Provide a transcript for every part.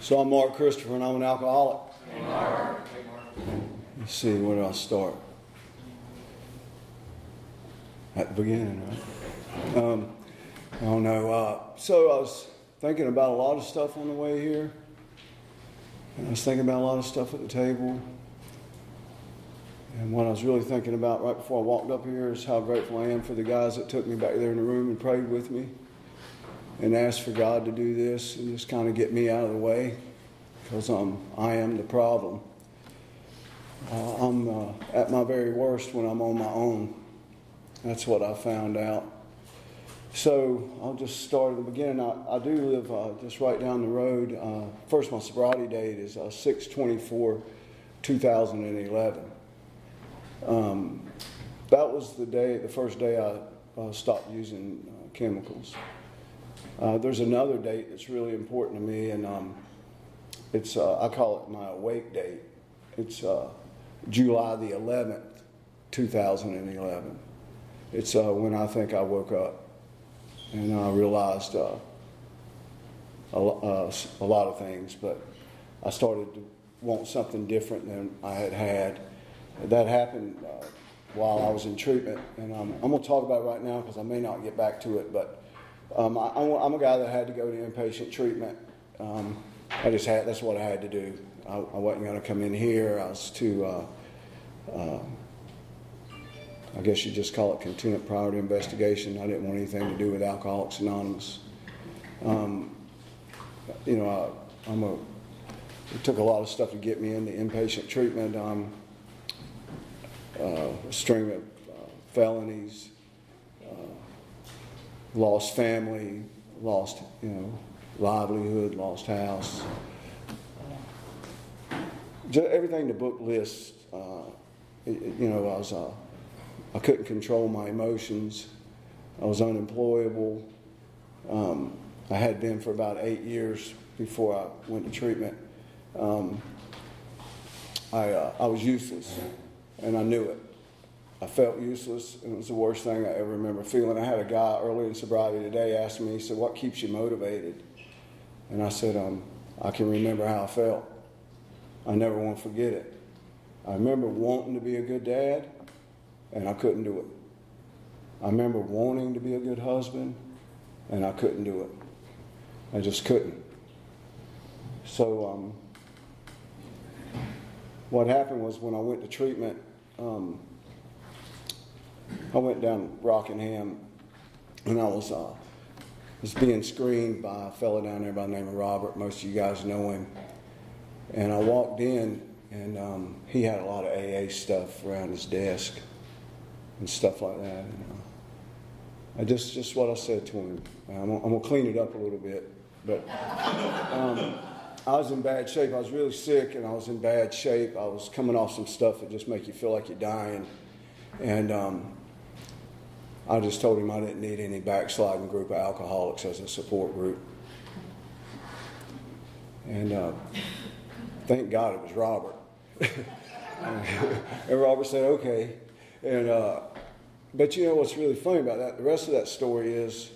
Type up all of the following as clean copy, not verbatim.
So I'm Mark Christopher, and I'm an alcoholic. Let's see, where do I start? At the beginning, right? I don't know. So I was thinking about a lot of stuff on the way here. And I was thinking about a lot of stuff at the table. And what I was really thinking about right before I walked up here is how grateful I am for the guys that took me back there in the room and prayed with me and asked for God to do this and just kind of get me out of the way, because I am the problem. I'm at my very worst when I'm on my own. That's what I found out. So I'll just start at the beginning. I do live just right down the road. First, my sobriety date is 6/24/2011. That was the first day I stopped using chemicals. There's another date that's really important to me, and it's I call it my awake date. It's July the 11th, 2011. It's when I think I woke up and I realized a lot of things, but I started to want something different than I had. That happened while I was in treatment, and I'm going to talk about it right now because I may not get back to it, but I'm a guy that had to go to inpatient treatment. That's what I had to do. I wasn't going to come in here. I was too, I guess you just call it contempt prior to investigation. I didn't want anything to do with Alcoholics Anonymous. It took a lot of stuff to get me into inpatient treatment. A string of felonies, lost family, lost livelihood, lost house, just everything the book lists. I couldn't control my emotions. I was unemployable. I had been for about 8 years before I went to treatment. I was useless, and I knew it. I felt useless, and it was the worst thing I ever remember feeling. I had a guy early in sobriety today ask me, he said, "What keeps you motivated?" And I said, I can remember how I felt. I never want to forget it. I remember wanting to be a good dad, and I couldn't do it. I remember wanting to be a good husband, and I couldn't do it. I just couldn't. So what happened was when I went to treatment, I went down Rockingham, and I was being screened by a fellow down there by the name of Robert. Most of you guys know him. And I walked in, and he had a lot of AA stuff around his desk and stuff like that. And, just what I said to him. I'm going to clean it up a little bit. But I was in bad shape. I was really sick, and I was in bad shape. I was coming off some stuff that just make you feel like you're dying. And I just told him I didn't need any backsliding group of alcoholics as a support group. And thank God it was Robert. And Robert said, okay. And but you know what's really funny about that? The rest of that story is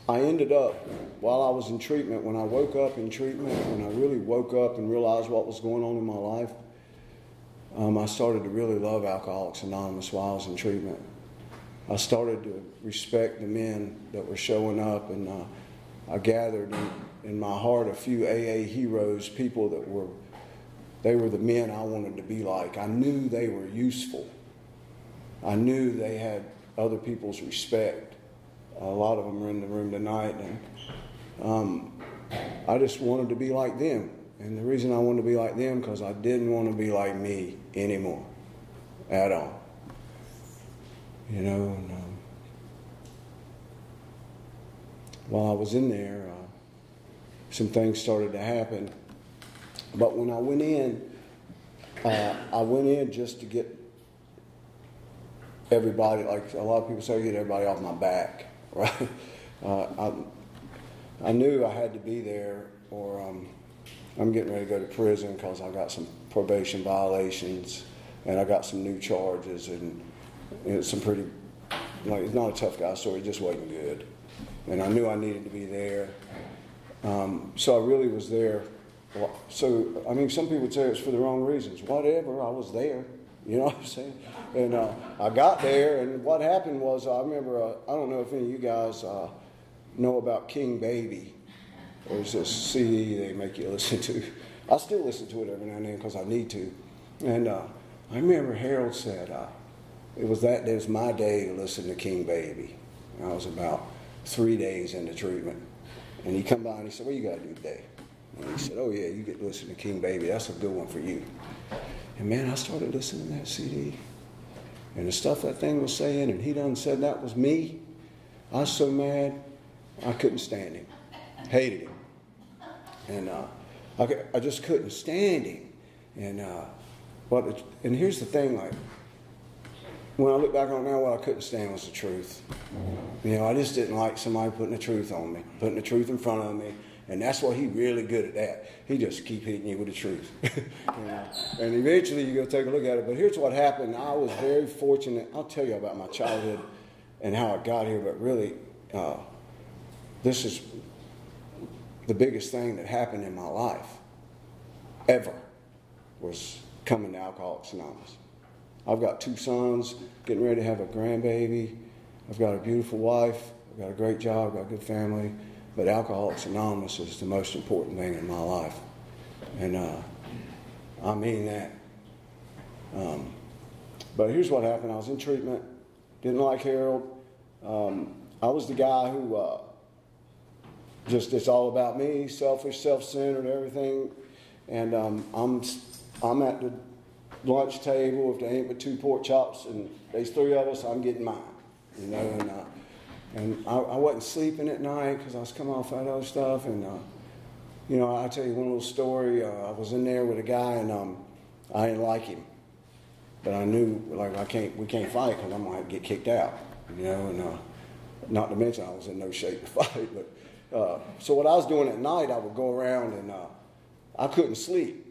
I ended up, while I was in treatment, when I woke up in treatment, when I really woke up and realized what was going on in my life, I started to really love Alcoholics Anonymous while I was in treatment. I started to respect the men that were showing up, and I gathered in my heart a few AA heroes, people that were the men I wanted to be like. I knew they were useful. I knew they had other people's respect. A lot of them are in the room tonight, and I just wanted to be like them. And the reason I wanted to be like them, because I didn't want to be like me anymore, at all. And while I was in there, some things started to happen. But when I went in just to get everybody, like a lot of people say, get everybody off my back, right? I knew I had to be there, or I'm getting ready to go to prison because I got some probation violations, and I got some new charges, and it's some pretty, it's not a tough guy story, it just wasn't good. And I knew I needed to be there. So I really was there. So, I mean, some people would say it's for the wrong reasons. Whatever, I was there. You know what I'm saying? And I got there, and what happened was, I remember, I don't know if any of you guys know about King Baby. There's this CD they make you listen to. I still listen to it every now and then because I need to. And I remember Harold said, it was my day to listen to King Baby. And I was about 3 days into treatment. And he come by and he said, what you got to do today? And he said, oh yeah, you get to listen to King Baby. That's a good one for you. And man, I started listening to that CD. And the stuff that thing was saying, and he done said that was me. I was so mad, I couldn't stand him. Hated him. And I just couldn't stand him. And here's the thing, like, when I look back on it now, what I couldn't stand was the truth. You know, I just didn't like somebody putting the truth on me, putting the truth in front of me. And that's what he really good at that. He just keep hitting you with the truth. You know? And eventually you go take a look at it. But here's what happened. I was very fortunate. I'll tell you about my childhood and how I got here. But really, this is the biggest thing that happened in my life ever was coming to Alcoholics Anonymous. I've got 2 sons, getting ready to have a grandbaby. I've got a beautiful wife. I've got a great job. I've got a good family. But Alcoholics Anonymous is the most important thing in my life. And I mean that. But here's what happened. I was in treatment. Didn't like Harold. I was the guy who just, it's all about me, selfish, self-centered, everything. And I'm at the lunch table. If there ain't but 2 pork chops and there's 3 of us, I'm getting mine. You know, and I wasn't sleeping at night because I was coming off that other stuff. And, you know, I'll tell you one little story. I was in there with a guy, and I didn't like him. But I knew, like, we can't fight because I'm going to get kicked out, you know. And not to mention I was in no shape to fight. But so what I was doing at night, I would go around, and I couldn't sleep.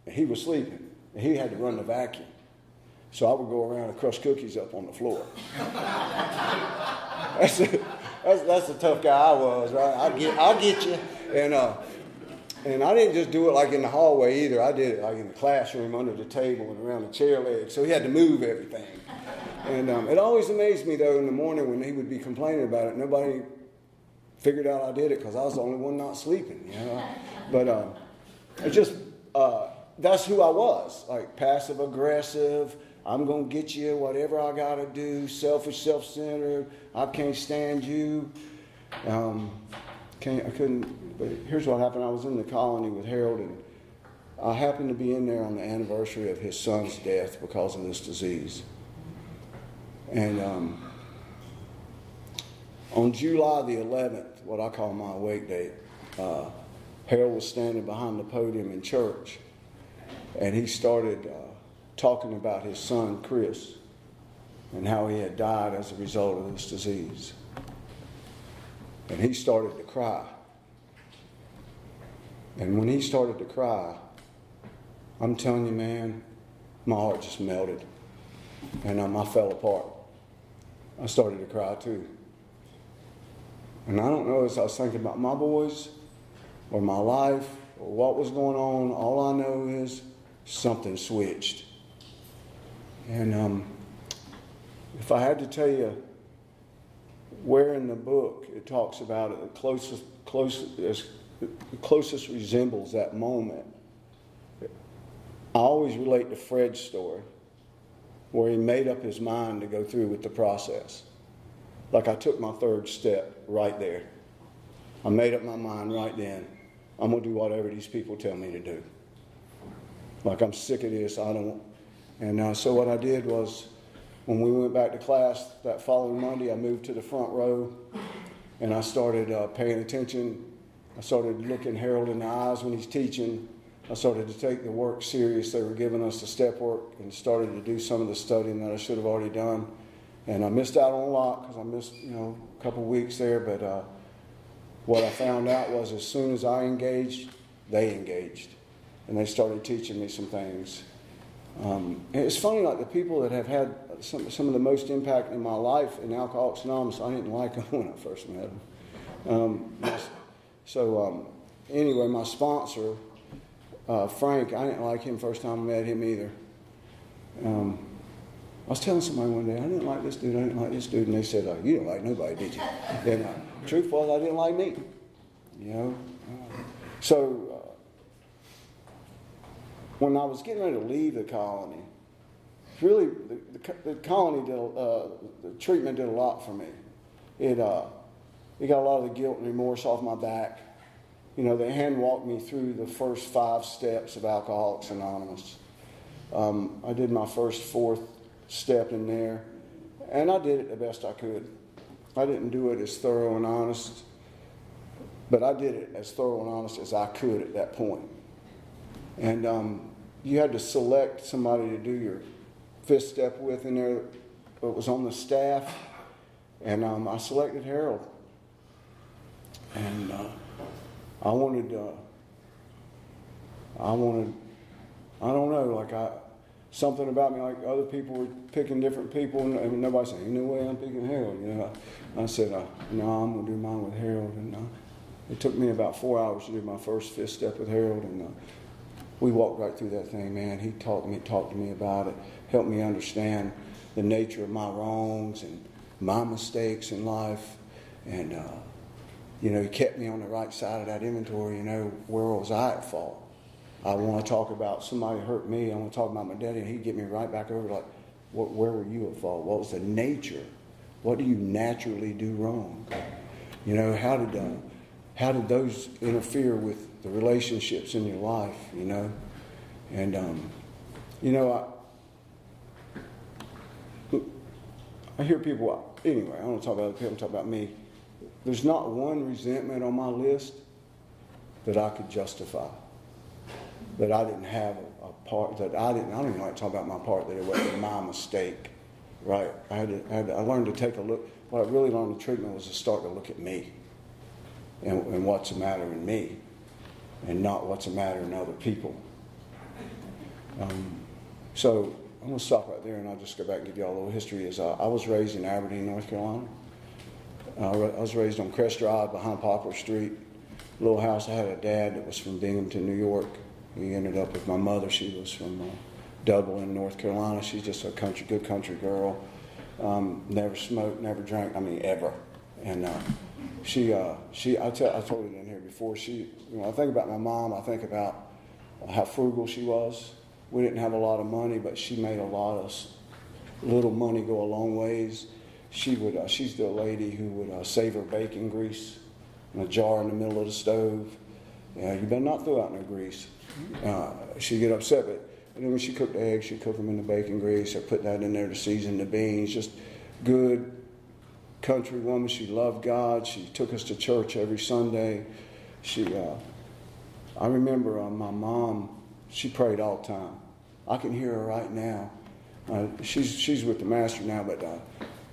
And he was sleeping. And he had to run the vacuum. So I would go around and crush cookies up on the floor. That's the tough guy I was, right? I'll get you. And I didn't just do it like in the hallway either. I did it like in the classroom, under the table, and around the chair legs. So he had to move everything. And it always amazed me, though, in the morning when he would be complaining about it. Nobody figured out I did it because I was the only one not sleeping, you know. But it just, that's who I was, like passive aggressive. I'm going to get you, whatever I got to do, selfish, self-centered. I can't stand you. I couldn't, but here's what happened. I was in the colony with Harold, and I happened to be in there on the anniversary of his son's death because of this disease. And on July the 11th, what I call my awake date, Harold was standing behind the podium in church, and he started talking about his son, Chris, and how he had died as a result of this disease. And he started to cry. And when he started to cry, I'm telling you, man, my heart just melted. And I fell apart. I started to cry too. And I don't know as I was thinking about my boys or my life or what was going on. All I know is something switched. And if I had to tell you where in the book it talks about it, the closest resembles that moment, I always relate to Fred's story, where he made up his mind to go through with the process. Like I took my 3rd step right there. I made up my mind right then. I'm going to do whatever these people tell me to do. Like I'm sick of this. And so what I did was, when we went back to class that following Monday, I moved to the front row, and I started paying attention. I started looking Harold in the eyes when he's teaching. I started to take the work serious. They were giving us the step work, and started to do some of the studying that I should have already done. And I missed out on a lot because I missed, a couple of weeks there. But what I found out was as soon as I engaged, they engaged, and they started teaching me some things. And it's funny, like the people that have had some of the most impact in my life in Alcoholics Anonymous, I didn't like them when I first met them. So anyway, my sponsor, Frank, I didn't like him first time I met him either. I was telling somebody one day, I didn't like this dude, and they said, you didn't like nobody, did you? And the truth was, I didn't like me, you know. So when I was getting ready to leave the colony, really, the colony did, the treatment did a lot for me. It got a lot of the guilt and remorse off my back. You know, they hand walked me through the first 5 steps of Alcoholics Anonymous. I did my first 4th step in there, and I did it the best I could. I didn't do it as thorough and honest, but I did it as thorough and honest as I could at that point. And you had to select somebody to do your 5th step with in there that was on the staff, and I selected Harold. And I don't know, like something about me, like other people were picking different people, and nobody said, no way I'm picking Harold, you know. I said, no, I'm going to do mine with Harold. And it took me about 4 hours to do my first 5th step with Harold, and we walked right through that thing, man. He talked to me about it, helped me understand the nature of my wrongs and my mistakes in life, and you know, he kept me on the right side of that inventory. You know, where was I at fault? I want to talk about somebody hurt me. I want to talk about my daddy, and he'd get me right back over like, where were you at fault? What was the nature? What do you naturally do wrong? You know, how did those interfere with the relationships in your life? You know, and you know, I hear people. Anyway, I don't want to talk about other people. I'm talking about me. There's not one resentment on my list that I could justify. That I didn't have a part, that I don't even like to talk about my part, that it wasn't my mistake, right? I learned to take a look. What I really learned in treatment was to start to look at me and what's the matter in me and not what's the matter in other people. So I'm going to stop right there, and I'll just go back and give you all a little history. I was raised in Aberdeen, North Carolina. I was raised on Crest Drive behind Poplar Street, a little house. I had a dad that was from Binghamton, New York. He ended up with my mother. She was from Dublin, North Carolina. She's just a good country girl. Never smoked, never drank. I mean, ever. And I told it in here before. When I think about my mom, I think about how frugal she was. We didn't have a lot of money, but she made a lot of little money go a long ways. She's the lady who would save her bacon grease in a jar in the middle of the stove. You better not throw out no grease. She'd get upset, but then when she cooked the eggs, she'd cook them in the bacon grease or put that in there to season the beans. Just good country woman. She loved God. She took us to church every Sunday. I remember my mom, she prayed all the time. I can hear her right now. She's with the master now, but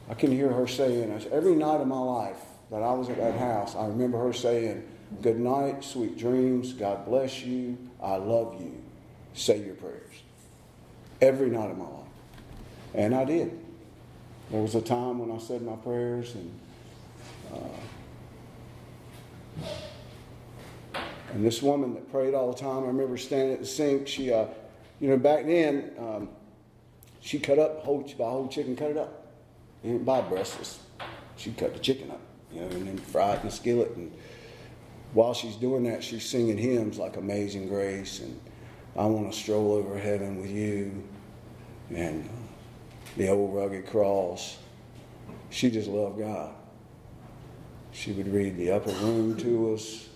I can hear her saying, every night of my life that I was at that house, I remember her saying, good night, sweet dreams, God bless you, I love you, say your prayers. Every night of my life. And I did. There was a time when I said my prayers, and this woman that prayed all the time, I remember standing at the sink, she, back then, she cut up, she'd buy a whole chicken, cut it up. You didn't buy breasts. She'd cut the chicken up, and then fry it in the skillet. And while she's doing that, she's singing hymns like Amazing Grace and I Want to Stroll Over Heaven with You and The Old Rugged Cross. She just loved God. She would read The Upper Room to us,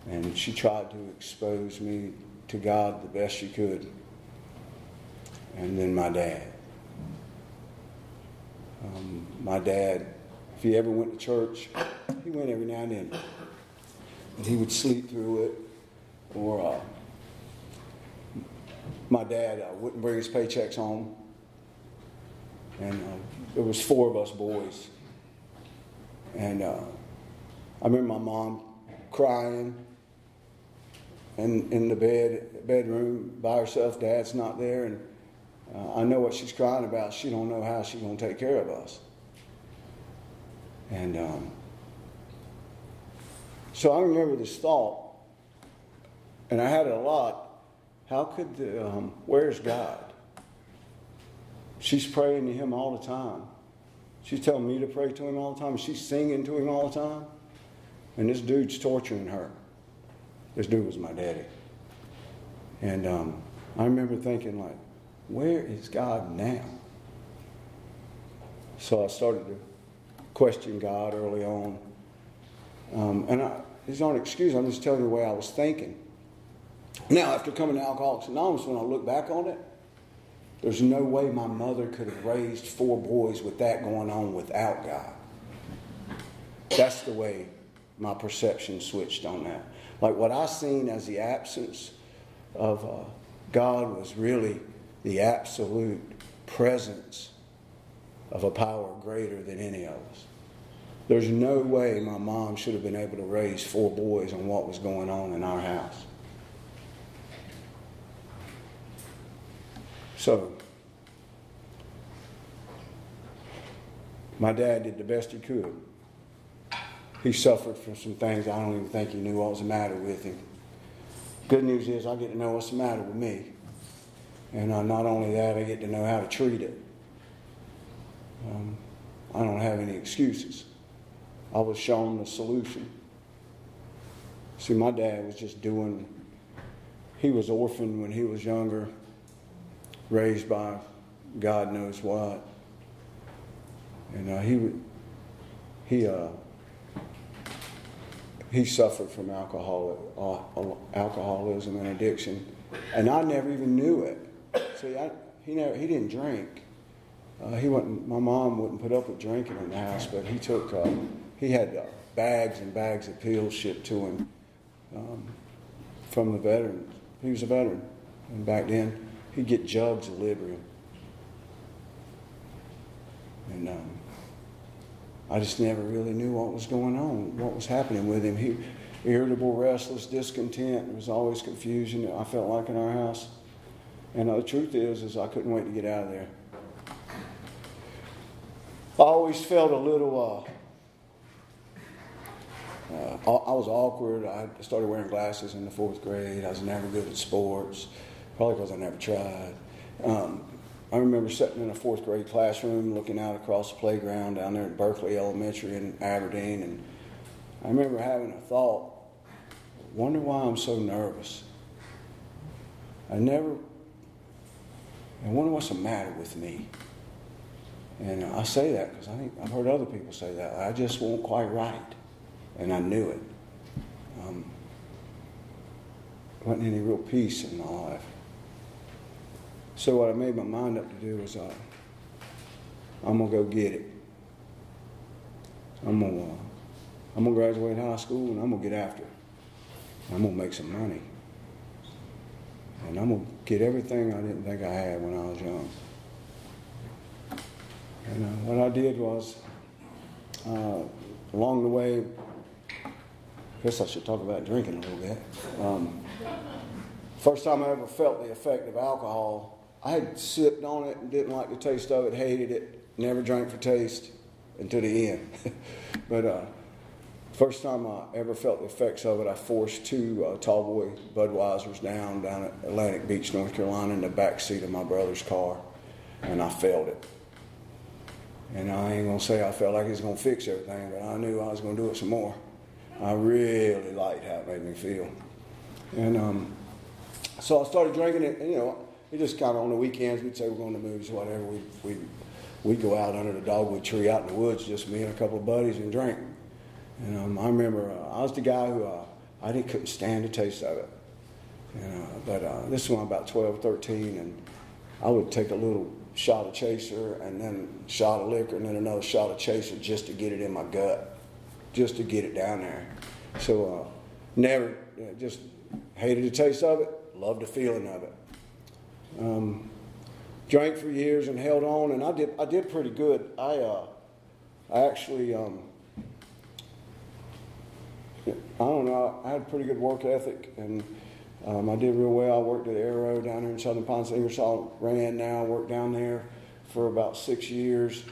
and she tried to expose me to God the best she could. And then my dad. My dad, if he ever went to church, he went every now and then. And he would sleep through it. Or my dad wouldn't bring his paychecks home. And there was 4 of us boys. And I remember my mom crying in the bedroom by herself. Dad's not there. And I know what she's crying about. She don't know how she's going to take care of us. And So I remember this thought, and I had it a lot. How could where's God? She's praying to him all the time. She's telling me to pray to him all the time. She's singing to him all the time. And this dude's torturing her. This dude was my daddy. And I remember thinking, like, where is God now? So I started to question God early on. These aren't excuses. I'm just telling you the way I was thinking. Now, after coming to Alcoholics Anonymous, when I look back on it, there's no way my mother could have raised 4 boys with that going on without God. That's the way my perception switched on that. Like what I seen as the absence of God was really the absolute presence of a power greater than any of us. There's no way my mom should have been able to raise 4 boys on what was going on in our house. So, my dad did the best he could. He suffered from some things I don't even think he knew what was the matter with him. Good news is I get to know what's the matter with me. And not only that, I get to know how to treat it. I don't have any excuses. I was shown the solution. See, my dad was just he was orphaned when he was younger, raised by God knows what. And he suffered from alcoholism and addiction, and I never even knew it. See, he didn't drink. My mom wouldn't put up with drinking in the house, but he had bags and bags of pills shipped to him from the veterans. He was a veteran, and back then he'd get jugs of Librium. And I just never really knew what was going on, what was happening with him. He irritable, restless, discontent. There was always confusion, I felt like, in our house. And the truth is I couldn't wait to get out of there. I always felt a little, I was awkward. I started wearing glasses in the 4th grade. I was never good at sports, probably because I never tried. I remember sitting in a 4th grade classroom looking out across the playground down there at Berkeley Elementary in Aberdeen, and I remember having a thought, wonder why I'm so nervous. I wonder what's the matter with me. And I say that because I think I've heard other people say that. I just wasn't quite right. And I knew it. Wasn't any real peace in my life. So what I made my mind up to do was I'm going to go get it. I'm going to graduate high school and I'm going to get after it. I'm going to make some money. And I'm going to get everything I didn't think I had when I was young. And what I did was, along the way, I guess I should talk about drinking a little bit. First time I ever felt the effect of alcohol, I had sipped on it and didn't like the taste of it, hated it, never drank for taste until the end. But first time I ever felt the effects of it, I forced 2 tall boy Budweisers down at Atlantic Beach, North Carolina, in the back seat of my brother's car, and I felt it. And I ain't going to say I felt like it was going to fix everything, but I knew I was going to do it some more. I really liked how it made me feel. And so I started drinking it, and, it just kind of on the weekends, we'd say we're going to movies, whatever. We'd go out under the dogwood tree out in the woods, just me and a couple of buddies, and drink. And I remember I was the guy who I couldn't stand the taste of it. But this was when I was about 12, 13, and I would take a little shot of chaser and then a shot of liquor and then another shot of chaser just to get it in my gut, just to get it down there. So never, just hated the taste of it, loved the feeling of it. Drank for years and held on, and I did pretty good. I actually, I don't know, I had a pretty good work ethic, and I did real well. I worked at Arrow down there in Southern Pines, Ingersoll Rand now. Worked down there for about 6 years.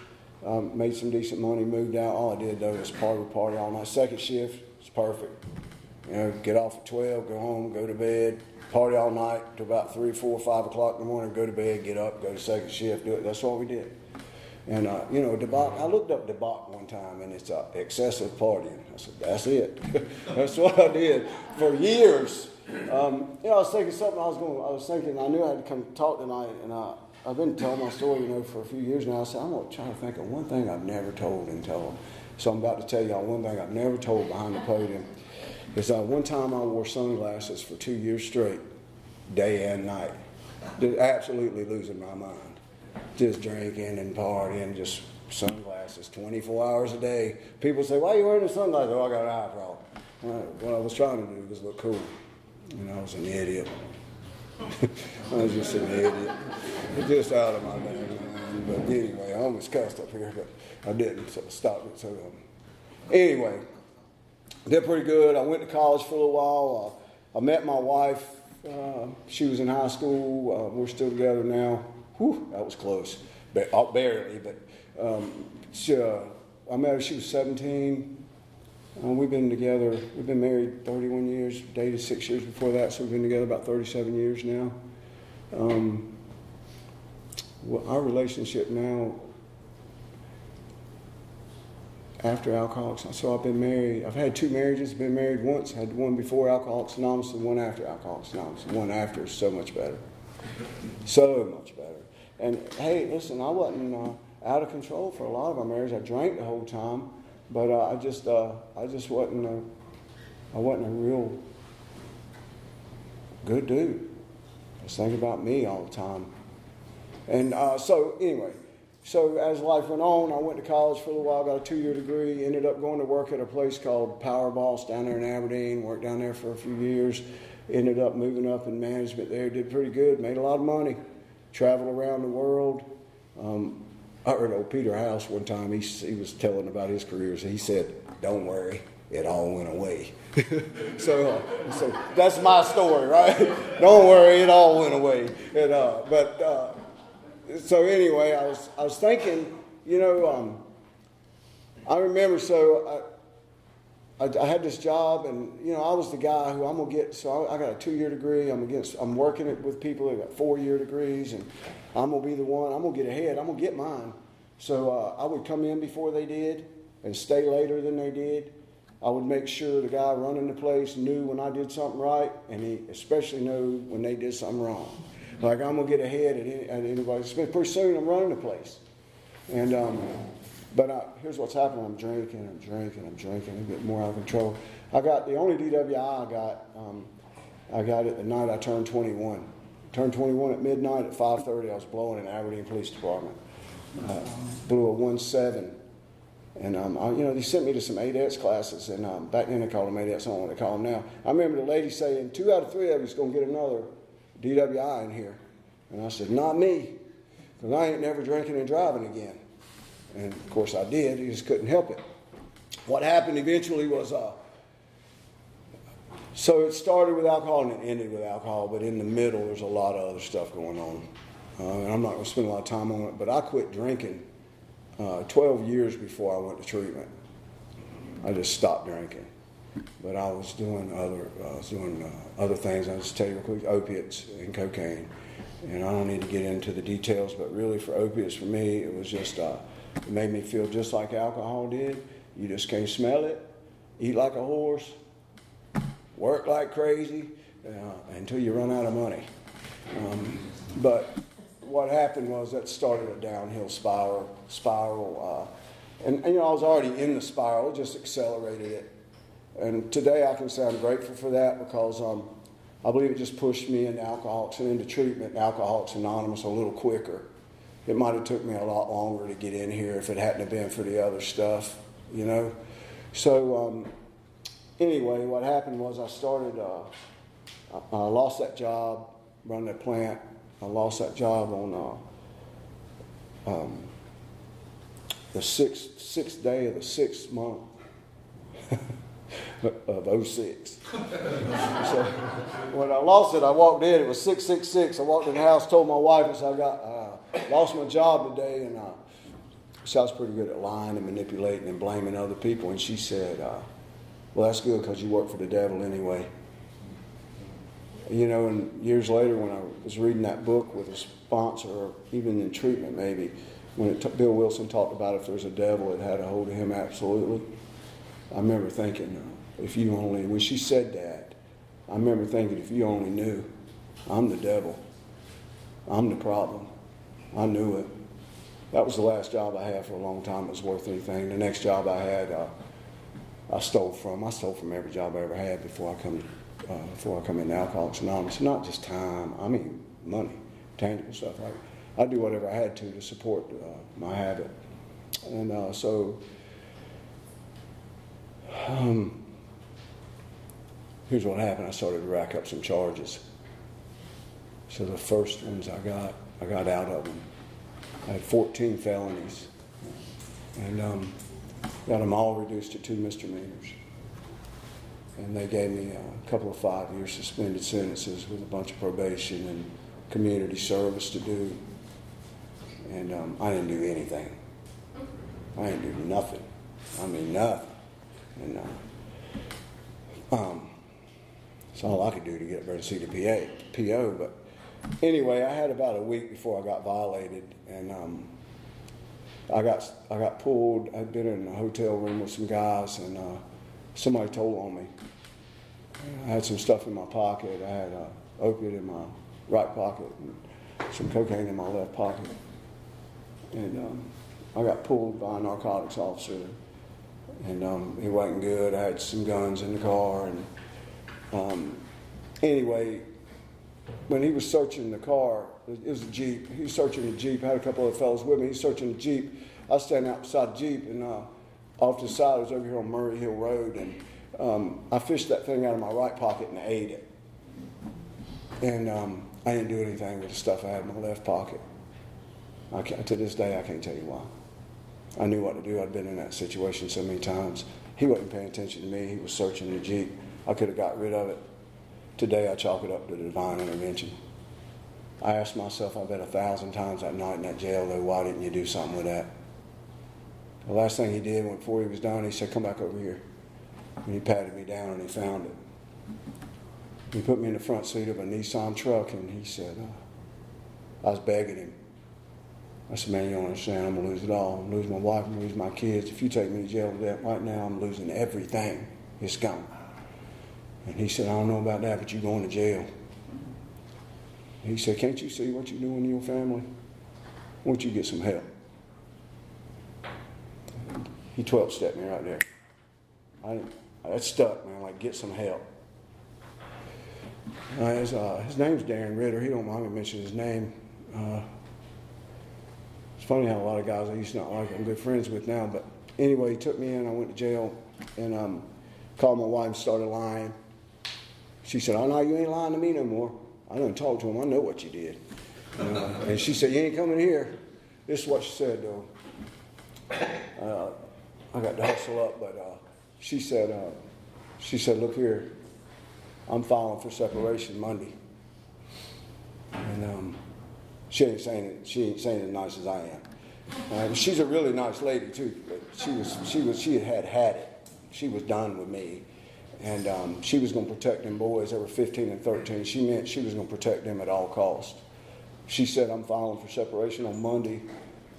Made some decent money, moved out. All I did, though, was party all night. Second shift was perfect. You know, get off at 12, go home, go to bed, party all night till about 3, 4, 5 o'clock in the morning, go to bed, get up, go to second shift, do it. That's what we did. And, you know, debauch, I looked up debauch one time, and it's excessive partying. I said, that's it. That's what I did for years. You know, I was thinking something I was thinking, I knew I had to come talk tonight, and I've been telling my story, you know, for a few years now. I said, I'm going to try to think of one thing I've never told and tell them. So I'm about to tell y'all one thing I've never told behind the podium. Is one time I wore sunglasses for 2 years straight, day and night. Just absolutely losing my mind. Just drinking and partying, just sunglasses 24 hours a day. People say, why are you wearing the sunglasses? Oh, I got an eye problem. What I was trying to do was look cool. And I was an idiot. I was just an idiot. Just out of my damn mind. But anyway, I almost cussed up here, but I didn't, so I stopped it. So anyway, did pretty good. I went to college for a little while. I met my wife. She was in high school. We're still together now. Whew, that was close, but barely. But I met her. She was 17. We've been together. We've been married 31 years. Dated 6 years before that, so we've been together about 37 years now. Our relationship now, after Alcoholics, so I've been married. I've had 2 marriages. Been married once. Had one before Alcoholics Anonymous and one after Alcoholics Anonymous. The one after is so much better. So much better. And hey, listen, I wasn't out of control for a lot of our marriage. I drank the whole time, but I just wasn't a real good dude. I was thinking about me all the time. And so anyway, so as life went on, I went to college for a little while, got a 2-year degree, ended up going to work at a place called Power Boss down there in Aberdeen, worked down there for a few years, ended up moving up in management there, did pretty good, made a lot of money, traveled around the world. I heard old Peter House one time, he was telling about his careers. He said, don't worry, it all went away. So that's my story, right? Don't worry, it all went away. And, so anyway, I was thinking, you know, I remember, so I had this job, and you know, I was the guy who I'm gonna get. So I got a 2-year degree. I'm working it with people who got 4-year degrees, and I'm gonna be the one. I'm gonna get ahead. I'm gonna get mine. So I would come in before they did, and stay later than they did. I would make sure the guy running the place knew when I did something right, and he especially knew when they did something wrong. Like, I'm going to get ahead at anybody. Pretty soon I'm running the place. And here's what's happening. I'm drinking. I'm getting more out of control. I got the only DWI I got it the night I turned 21. Turned 21 at midnight at 5:30. I was blowing in Aberdeen Police Department. Blew a 1.7. And, you know, they sent me to some ADETS classes. And back then they called them ADETS. I don't know what they call them now. I remember the lady saying, 2 out of 3 of you is going to get another DWI in here. And I said, not me, because I ain't never drinking and driving again. And of course I did. You just couldn't help it. What happened eventually was, so it started with alcohol and it ended with alcohol, but in the middle there's a lot of other stuff going on. And I'm not going to spend a lot of time on it, but I quit drinking 12 years before I went to treatment. I just stopped drinking. But I was doing other things. I'll just tell you real quick, opiates and cocaine. And I don't need to get into the details, but really for opiates, for me, it was just, it made me feel just like alcohol did. You just can't smell it, eat like a horse, work like crazy, until you run out of money. But what happened was that started a downhill spiral. And, you know, I was already in the spiral, it just accelerated it. And today I can say I'm grateful for that, because I believe it just pushed me into Alcoholics and into treatment, Alcoholics Anonymous, a little quicker. It might have took me a lot longer to get in here if it hadn't have been for the other stuff, you know. So anyway, what happened was I lost that job running that plant. I lost that job on the sixth day of the 6th month of 06. So when I lost it, I walked in. It was 666. I walked in the house, told my wife, I said, I lost my job today. And so I was pretty good at lying and manipulating and blaming other people. And she said, Well, that's good because you work for the devil anyway. You know, and years later when I was reading that book with a sponsor, or even in treatment maybe, when Bill Wilson talked about if there's a devil, it had a hold of him absolutely. I remember thinking, if you only, when she said that, I remember thinking, if you only knew, I'm the devil. I'm the problem. I knew it. That was the last job I had for a long time that was worth anything. The next job I had, I stole from every job I ever had before I come into Alcoholics Anonymous. Not just time, I mean money, tangible stuff. I do whatever I had to support my habit. And here's what happened. I started to rack up some charges. So the first ones I got out of them. I had 14 felonies. And got them all reduced to 2 misdemeanors. And they gave me a couple of 5-year suspended sentences with a bunch of probation and community service to do. And I didn't do anything. I didn't do nothing. I mean, nothing. And it's all I could do to get up there and see the PO. But anyway, I had about a week before I got violated, and I got pulled. I'd been in a hotel room with some guys, and somebody told on me. I had some stuff in my pocket. I had opiate in my right pocket and some cocaine in my left pocket. And I got pulled by a narcotics officer, and it wasn't good. I had some guns in the car, and anyway, when he was searching the car, it was a Jeep. He was searching the Jeep. I had a couple of fellows with me. He was searching the Jeep. I was standing out beside the Jeep, and off to the side, I was over here on Murray Hill Road, and I fished that thing out of my right pocket and ate it. And I didn't do anything with the stuff I had in my left pocket. To this day, I can't tell you why. I knew what to do. I'd been in that situation so many times. He wasn't paying attention to me. He was searching the Jeep. I could have got rid of it. Today, I chalk it up to the divine intervention. I asked myself, I bet 1,000 times that night in that jail, though, why didn't you do something with that? The last thing he did before he was done, he said, come back over here. And he patted me down and he found it. He put me in the front seat of a Nissan truck, and he said, I was begging him. I said, man, you don't understand. I'm going to lose it all. I'm going to lose my wife. I'm going to lose my kids. If you take me to jail right now, I'm losing everything. It's gone. And he said, I don't know about that, but you're going to jail. He said, can't you see what you're doing to your family? Why don't you get some help? He 12-stepped me right there. That stuck, man, like get some help. His name's Darren Ritter. He don't mind me mentioning his name. It's funny how a lot of guys I used to not like I'm good friends with now. But anyway, he took me in. I went to jail and called my wife and started lying. She said, oh, no, you ain't lying to me no more. I done talked to him. I know what you did. And she said, you ain't coming here. This is what she said, though. I got to hustle up, but she said, look here, I'm filing for separation Monday. And she ain't saying it as nice as I am. She's a really nice lady too. But she had it. She was done with me, and she was going to protect them boys. They were 15 and 13. She meant she was going to protect them at all costs. She said, I'm filing for separation on Monday.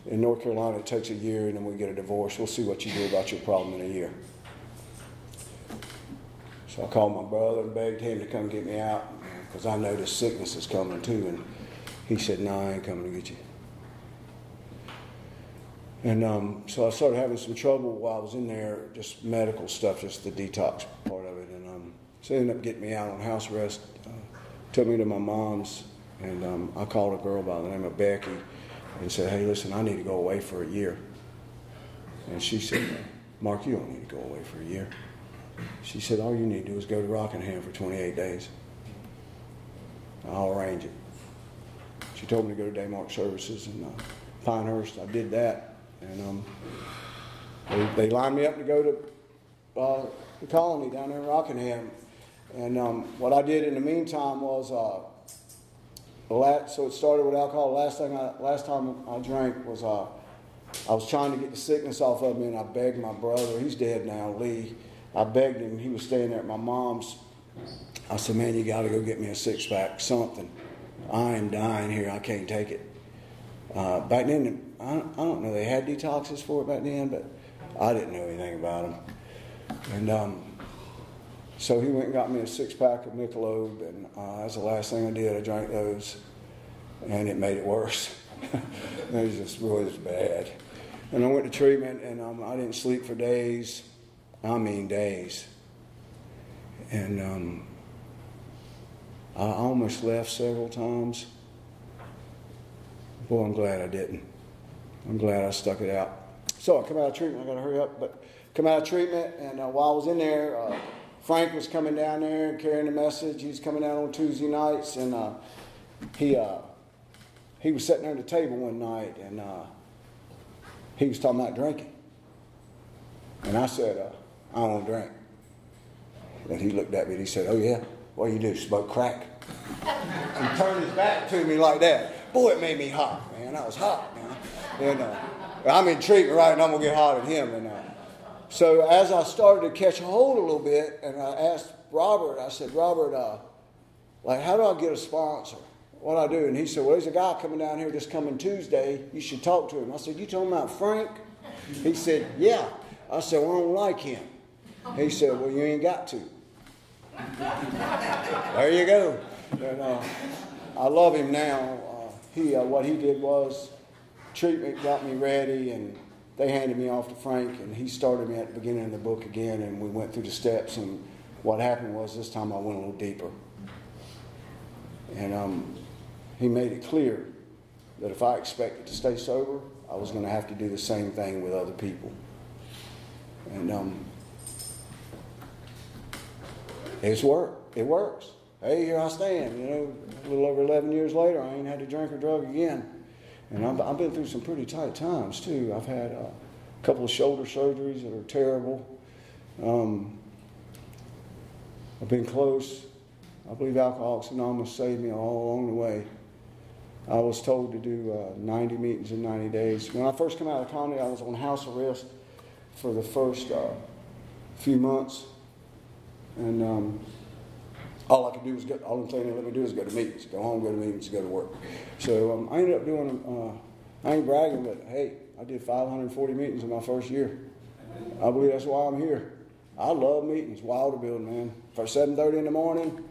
In North Carolina, it takes a year, and then we get a divorce. We'll see what you do about your problem in a year. So I called my brother and begged him to come get me out, because I know this sickness is coming too. And he said, no, I ain't coming to get you. And so I started having some trouble while I was in there, just medical stuff, just the detox part of it. And so they ended up getting me out on house arrest, took me to my mom's, and I called a girl by the name of Becky and said, hey, listen, I need to go away for a year. And she said, Mark, you don't need to go away for a year. She said, all you need to do is go to Rockingham for 28 days. I'll arrange it. She told me to go to Daymark Services in Pinehurst. I did that. And they lined me up to go to the colony down there in Rockingham. And what I did in the meantime was, so it started with alcohol. Last time I drank was I was trying to get the sickness off of me, and I begged my brother. He's dead now, Lee. I begged him. He was staying there at my mom's. I said, man, you got to go get me a six-pack, something. I am dying here. I can't take it. Back then, I don't know, they had detoxes for it back then, but I didn't know anything about them. And so he went and got me a six-pack of Michelob, and that's the last thing I did. I drank those, and it made it worse. It was just really bad. And I went to treatment, and I didn't sleep for days. I mean days. And I almost left several times. Boy, I'm glad I didn't. I'm glad I stuck it out. So I come out of treatment. I got to hurry up, but come out of treatment, and while I was in there, Frank was coming down there and carrying a message. He was coming down on Tuesday nights, and he was sitting there at the table one night, and he was talking about drinking. And I said, I don't drink. And he looked at me and he said, oh yeah? What do you do, smoke crack? And turned his back to me like that. Boy, it made me hot, man. I was hot, man. And I'm in treatment, right, and I'm going to get hot at him. And so as I started to catch a hold a little bit, and I asked Robert, I said, Robert, like, how do I get a sponsor? What do I do? And he said, well, there's a guy coming down here this coming Tuesday. You should talk to him. I said, you talking about Frank? He said, yeah. I said, well, I don't like him. He said, well, you ain't got to. There you go. And, I love him now. What he did was treatment got me ready, and they handed me off to Frank, and he started me at the beginning of the book again, and we went through the steps, and what happened was this time I went a little deeper. And he made it clear that if I expected to stay sober, I was going to have to do the same thing with other people. And it's worked. It works. Hey, here I stand. You know, a little over 11 years later, I ain't had to drink or drug again. And I've been through some pretty tight times, too. I've had a couple of shoulder surgeries that are terrible. I've been close. I believe Alcoholics Anonymous saved me all along the way. I was told to do 90 meetings in 90 days. When I first came out of the colony, I was on house arrest for the first few months. And all I could do was all I'm saying they let me do is go to meetings, go home, go to meetings, go to work. So I ended up doing, I ain't bragging, but hey, I did 540 meetings in my first year. I believe that's why I'm here. I love meetings, wilder building, man. For 7:30 in the morning,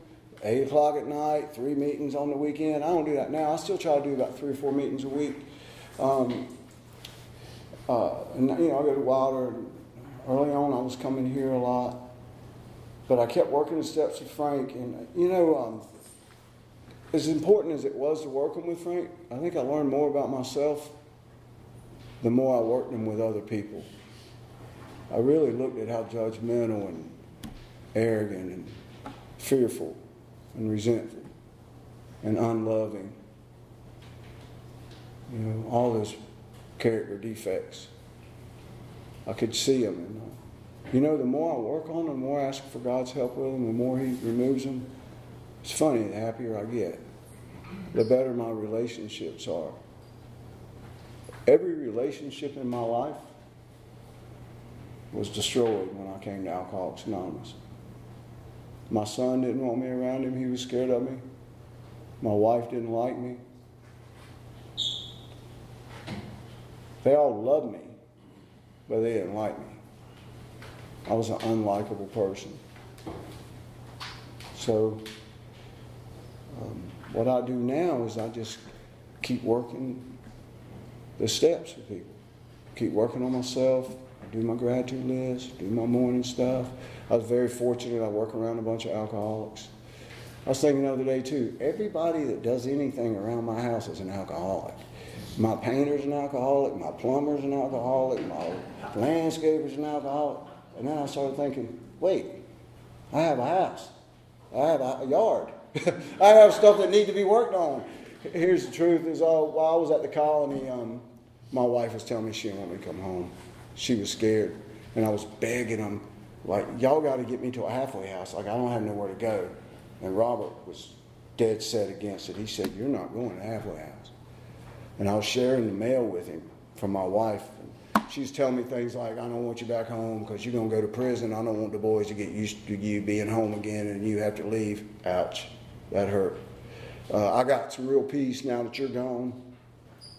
8 o'clock at night, 3 meetings on the weekend. I don't do that now. I still try to do about 3 or 4 meetings a week. And you know, I go to Wilder. Early on, I was coming here a lot. But I kept working the steps with Frank. And, you know, as important as it was to working with Frank, I think I learned more about myself the more I worked them with other people. I really looked at how judgmental and arrogant and fearful and resentful and unloving, you know, all those character defects. I could see them. And, you know, the more I work on them, the more I ask for God's help with them, the more He removes them. It's funny, the happier I get, the better my relationships are. Every relationship in my life was destroyed when I came to Alcoholics Anonymous. My son didn't want me around him. He was scared of me. My wife didn't like me. They all loved me, but they didn't like me. I was an unlikable person. So what I do now is I just keep working the steps with people. Keep working on myself. I do my gratitude list, do my morning stuff. I was very fortunate. I work around a bunch of alcoholics. I was thinking the other day too, everybody that does anything around my house is an alcoholic. My painter's an alcoholic, my plumber's an alcoholic, my landscaper's an alcoholic. And then I started thinking, wait, I have a house. I have a yard. I have stuff that need to be worked on. Here's the truth, is while I was at the colony, my wife was telling me she didn't want me to come home. She was scared. And I was begging them, like, y'all got to get me to a halfway house. Like, I don't have nowhere to go. And Robert was dead set against it. He said, you're not going to a halfway house. And I was sharing the mail with him from my wife. she's telling me things like, I don't want you back home because you're going to go to prison. I don't want the boys to get used to you being home again and you have to leave. Ouch. That hurt. I got some real peace now that you're gone.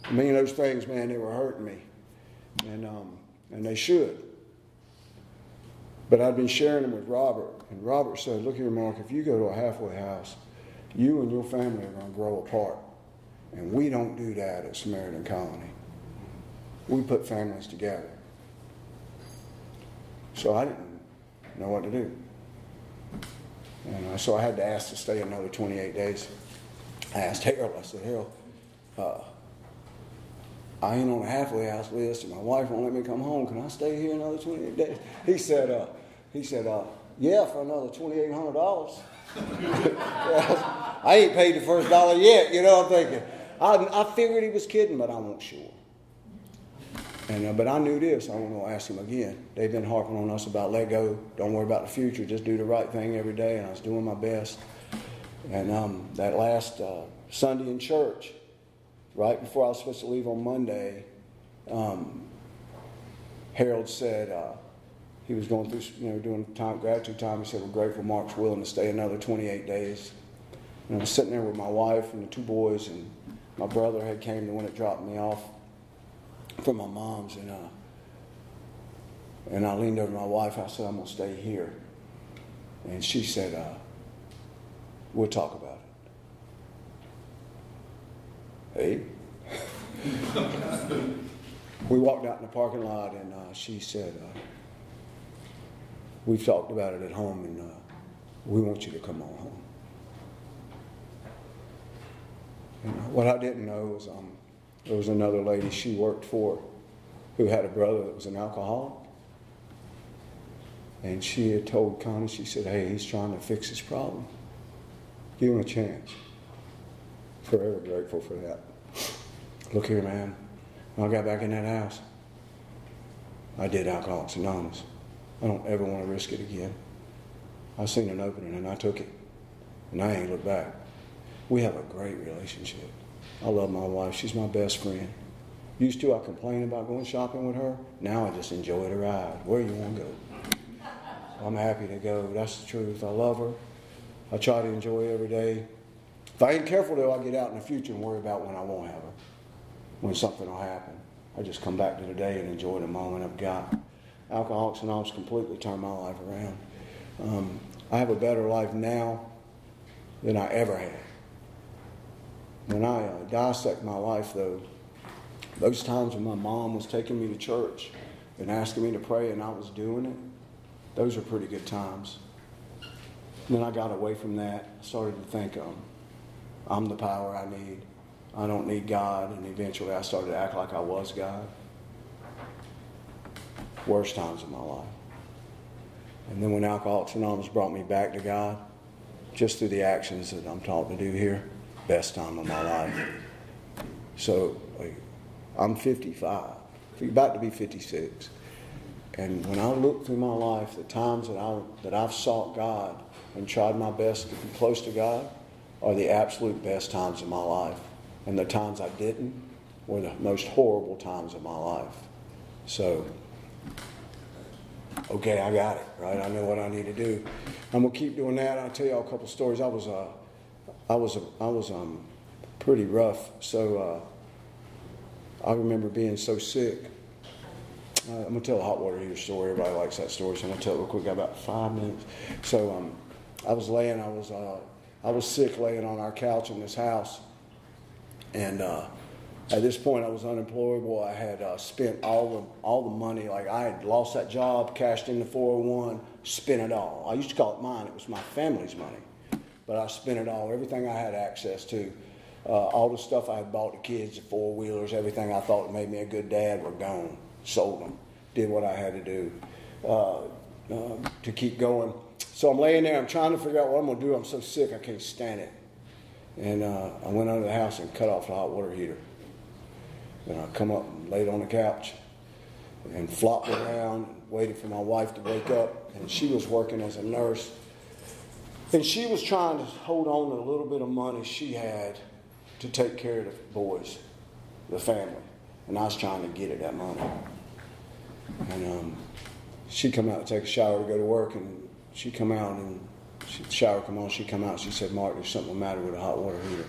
I mean, those things, man, they were hurting me. And they should. But I'd been sharing them with Robert. And Robert said, look here, Mark, if you go to a halfway house, you and your family are going to grow apart. And we don't do that at Samaritan Colony. We put families together. So I didn't know what to do. And so I had to ask to stay another 28 days. I asked Harold, I said, Harold, I ain't on a halfway house list and my wife won't let me come home. Can I stay here another 28 days? He said, yeah, for another $2,800. I ain't paid the first dollar yet, you know, I'm thinking. I figured he was kidding, but I wasn't sure. But I knew this. I wasn't going to ask him again. They've been harping on us about let go. Don't worry about the future. Just do the right thing every day. And I was doing my best. And that last Sunday in church, right before I was supposed to leave on Monday, Harold said he was going through, doing gratitude time. He said, we're grateful Mark's willing to stay another 28 days. And I was sitting there with my wife and the two boys, and my brother had came the one that dropped me off from my mom's, and I leaned over to my wife. I said, I'm going to stay here. And she said, we'll talk about it. Hey. We walked out in the parking lot, and she said, we've talked about it at home, and we want you to come on home. And what I didn't know was there was another lady she worked for who had a brother that was an alcoholic. And she had told Connie, she said, hey, he's trying to fix his problem. Give him a chance. Forever grateful for that. Look here, man. When I got back in that house, I did Alcoholics Anonymous. I don't ever want to risk it again. I seen an opening and I took it. And I ain't looked back. We have a great relationship. I love my wife. She's my best friend. Used to, I complained about going shopping with her. Now I just enjoy the ride. Where you want to go? I'm happy to go. That's the truth. I love her. I try to enjoy every day. If I ain't careful, though, I'll get out in the future and worry about when I won't have her, when something will happen. I just come back to the day and enjoy the moment I've got. Alcoholics Anonymous completely turned my life around. I have a better life now than I ever had. When I dissect my life, though, those times when my mom was taking me to church and asking me to pray and I was doing it, those are pretty good times. And then I got away from that. I started to think, I'm the power I need. I don't need God. And eventually I started to act like I was God. Worst times of my life. And then when Alcoholics Anonymous brought me back to God, just through the actions that I'm taught to do here, best time of my life. So I'm 55, about to be 56. And when I look through my life, the times that I've sought God and tried my best to be close to God are the absolute best times of my life. And the times I didn't were the most horrible times of my life. So, okay, I got it, right? I know what I need to do. I'm gonna keep doing that. I'll tell you all a couple stories. I was pretty rough. So I remember being so sick. I'm gonna tell a hot water heater story. Everybody likes that story, so I'm gonna tell it real quick. I got about 5 minutes. So I was sick, laying on our couch in this house, and at this point I was unemployed. Boy, I had spent all the money. Like I had lost that job, cashed in the 401, spent it all. I used to call it mine. It was my family's money. But I spent it all, everything I had access to. All the stuff I had bought the kids, the four-wheelers, everything I thought made me a good dad were gone. Sold them. Did what I had to do to keep going. So I'm laying there. I'm trying to figure out what I'm going to do. I'm so sick I can't stand it. And I went under the house and cut off the hot water heater. And I come up and laid on the couch and flopped around and waited for my wife to wake up. And she was working as a nurse. And she was trying to hold on to a little bit of money she had to take care of the boys, the family. And I was trying to get her that money. And she come out to take a shower to go to work, and she come out, and the shower come on, she come out, she said, Mark, there's something the matter with a hot water heater.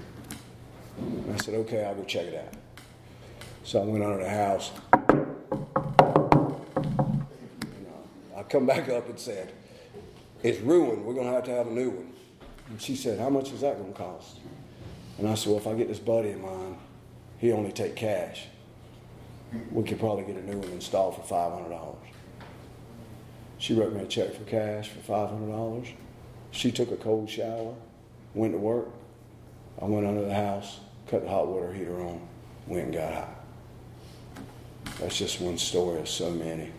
And I said, okay, I'll go check it out. So I went under the house. I come back up and said, it's ruined. We're going to have a new one. And she said, how much is that going to cost? And I said, well, if I get this buddy of mine, he only take cash. We could probably get a new one installed for $500. She wrote me a check for cash for $500. She took a cold shower, went to work. I went under the house, cut the hot water heater on, went and got hot. That's just one story of so many.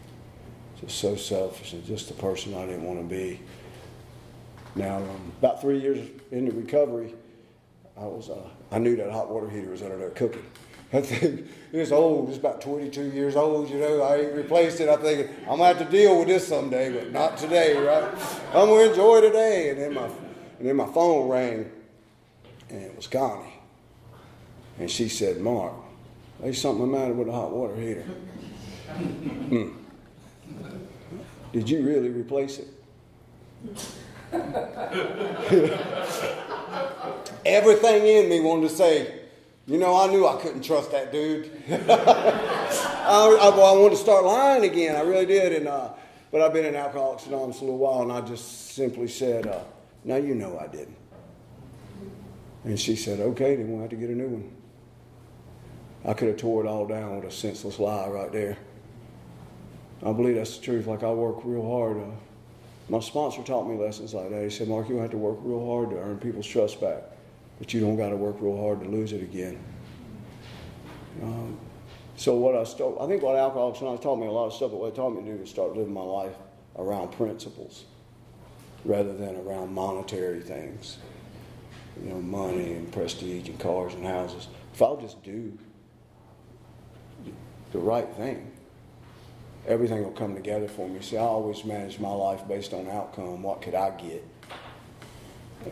Just so selfish and just the person I didn't want to be. Now, about 3 years into recovery, I knew that hot water heater was under there cooking. I think it's old. It's about 22 years old, you know. I ain't replaced it. I think I'm going to have to deal with this someday, but not today, right? I'm going to enjoy today. And then my phone rang, and it was Connie. And she said, Mark, there's something the matter with the hot water heater. Did you really replace it? Everything in me wanted to say, you know, I knew I couldn't trust that dude. I wanted to start lying again. I really did. But I've been in Alcoholics Anonymous a little while, and I just simply said, now you know I didn't. And she said, okay, then we'll have to get a new one. I could have tore it all down with a senseless lie right there. I believe that's the truth. Like, I work real hard. My sponsor taught me lessons like that. He said, Mark, you don't have to work real hard to earn people's trust back, but you don't got to work real hard to lose it again. So I think what Alcoholics Anonymous taught me a lot of stuff, but what it taught me to do was start living my life around principles rather than around monetary things. You know, money and prestige and cars and houses. If I'll just do the right thing, everything will come together for me. See, I always manage my life based on outcome. What could I get?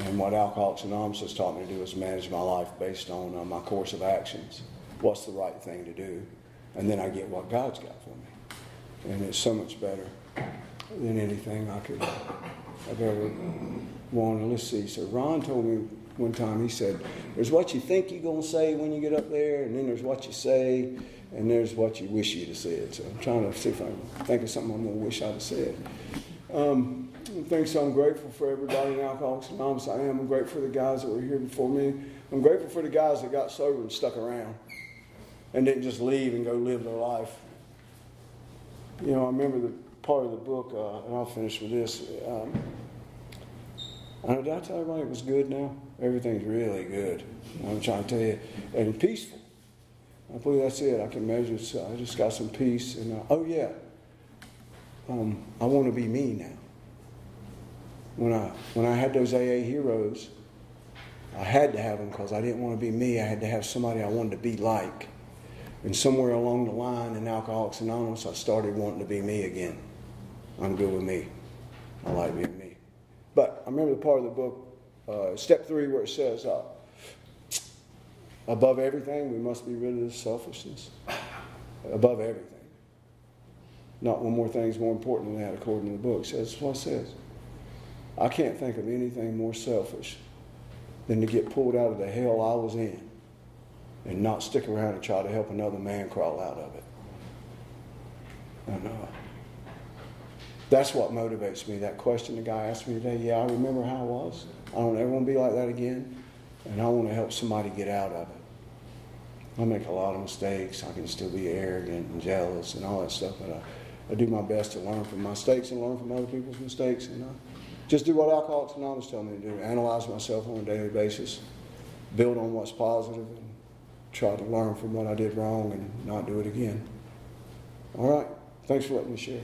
And what Alcoholics Anonymous has taught me to do is manage my life based on my course of actions. What's the right thing to do? And then I get what God's got for me. And it's so much better than anything I've ever wanted. Let's see. So Ron told me one time, he said, there's what you think you're going to say when you get up there, and then there's what you say, and there's what you wish you'd have said. So I'm trying to see if I can think of something I'm going to wish I'd have said. I'm grateful for everybody in Alcoholics Anonymous. I am. I'm grateful for the guys that were here before me. I'm grateful for the guys that got sober and stuck around and didn't just leave and go live their life. You know, I remember the part of the book, and I'll finish with this. Did I tell everybody it was good now? Everything's really good. I'm trying to tell you. And peaceful. I believe that's it. I can measure it. So I just got some peace. And I want to be me now. When I had those AA heroes, I had to have them because I didn't want to be me. I had to have somebody I wanted to be like. And somewhere along the line in Alcoholics Anonymous, I started wanting to be me again. I'm good with me. I like being me. But I remember the part of the book, step 3, where it says, above everything, we must be rid of this selfishness. Above everything. Not one more thing is more important than that, according to the book. That's what it says. I can't think of anything more selfish than to get pulled out of the hell I was in and not stick around and try to help another man crawl out of it. And that's what motivates me. That question the guy asked me today, yeah, I remember how I was. I don't ever want to be like that again. And I want to help somebody get out of it. I make a lot of mistakes. I can still be arrogant and jealous and all that stuff. But I do my best to learn from my mistakes and learn from other people's mistakes. And just do what Alcoholics Anonymous tell me to do. Analyze myself on a daily basis. Build on what's positive and try to learn from what I did wrong and not do it again. All right. Thanks for letting me share.